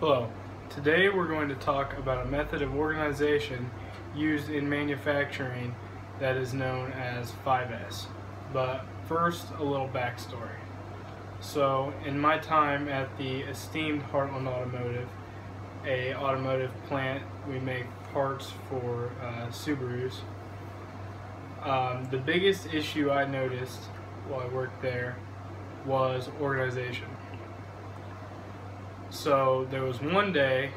Hello. Today we're going to talk about a method of organization used in manufacturing that is known as 5S. But first, a little backstory. So, in my time at the esteemed Heartland Automotive, a automotive plant, we make parts for Subarus. The biggest issue I noticed while I worked there was organization. So there was one day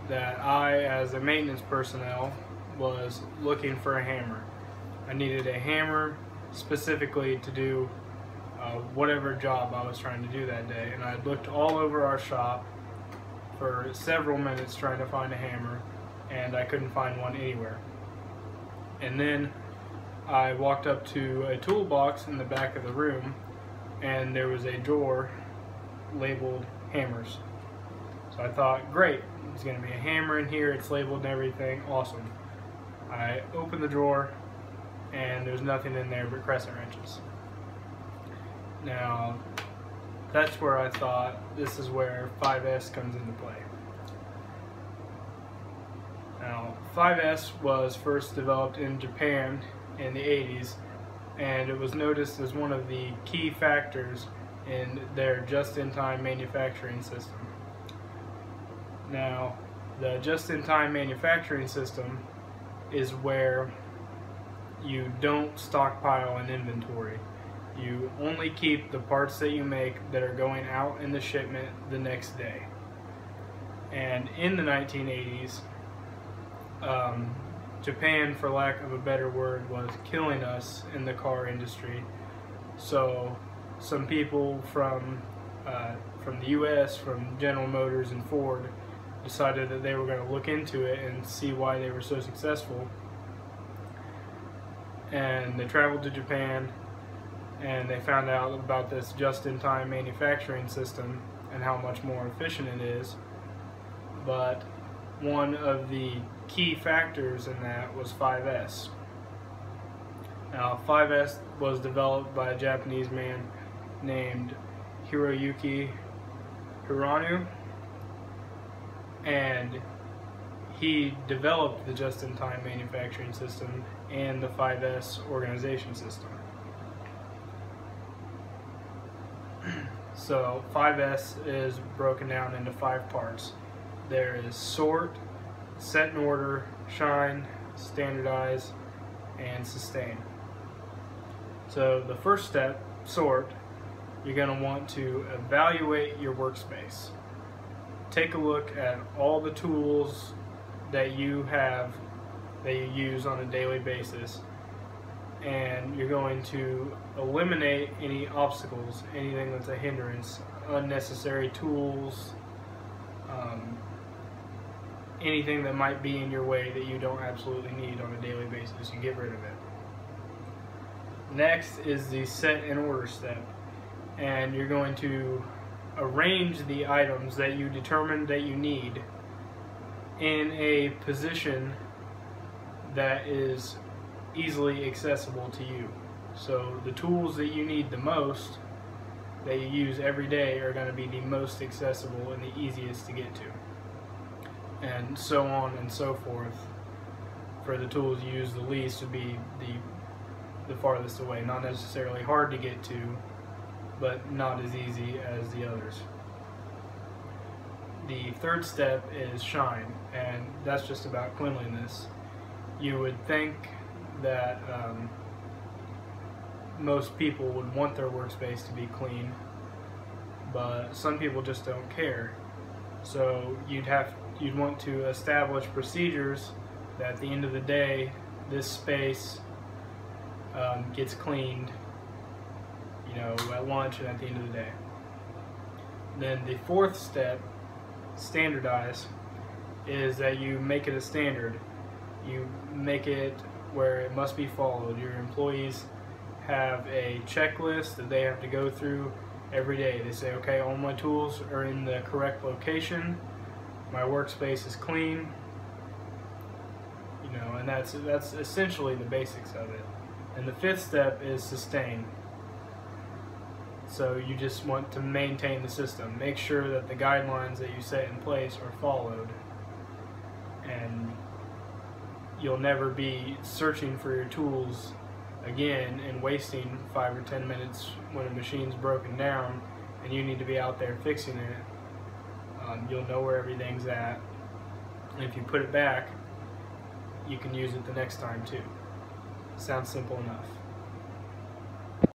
that I, as a maintenance personnel, was looking for a hammer. I needed a hammer specifically to do whatever job I was trying to do that day, and I looked all over our shop for several minutes trying to find a hammer, and I couldn't find one anywhere. And then I walked up to a toolbox in the back of the room, and there was a drawer labeled hammers. So I thought, great, there's going to be a hammer in here, it's labeled and everything, awesome. I opened the drawer and there's nothing in there but crescent wrenches. Now, that's where I thought this is where 5S comes into play. Now, 5S was first developed in Japan in the 80s, and it was noticed as one of the key factors in their just-in-time manufacturing system. Now, the just-in-time manufacturing system is where you don't stockpile an inventory. You only keep the parts that you make that are going out in the shipment the next day. And in the 1980s, Japan, for lack of a better word, was killing us in the car industry. So some people from the U.S., from General Motors and Ford, decided that they were going to look into it and see why they were so successful. And they traveled to Japan, and they found out about this just-in-time manufacturing system and how much more efficient it is. But one of the key factors in that was 5S. Now, 5S was developed by a Japanese man named Hiroyuki Hirano, and he developed the just-in-time manufacturing system and the 5S organization system. So 5S is broken down into 5 parts. There is sort, set in order, shine, standardize, and sustain. So the first step, sort, you're going to want to evaluate your workspace. Take a look at all the tools that you have, that you use on a daily basis, and you're going to eliminate any obstacles, anything that's a hindrance, unnecessary tools, anything that might be in your way that you don't absolutely need on a daily basis. You get rid of it. Next is the set in order step, and you're going to arrange the items that you determine that you need in a position that is easily accessible to you. So the tools that you need the most, that you use every day, are going to be the most accessible and the easiest to get to, and so on and so forth. For the tools you use the least would be the farthest away. Not necessarily hard to get to, but not as easy as the others. The third step is shine, and that's just about cleanliness. You would think that most people would want their workspace to be clean, but some people just don't care. So you'd want to establish procedures that at the end of the day, this space gets cleaned, you know, at lunch and at the end of the day. Then the fourth step, standardize, is that you make it a standard. You make it where it must be followed. Your employees have a checklist that they have to go through every day. They say, okay, all my tools are in the correct location, my workspace is clean, you know, and that's essentially the basics of it. And the fifth step is sustain. So you just want to maintain the system. Make sure that the guidelines that you set in place are followed, and you'll never be searching for your tools again and wasting 5 or 10 minutes when a machine's broken down and you need to be out there fixing it. You'll know where everything's at, and if you put it back, you can use it the next time too. Sounds simple enough.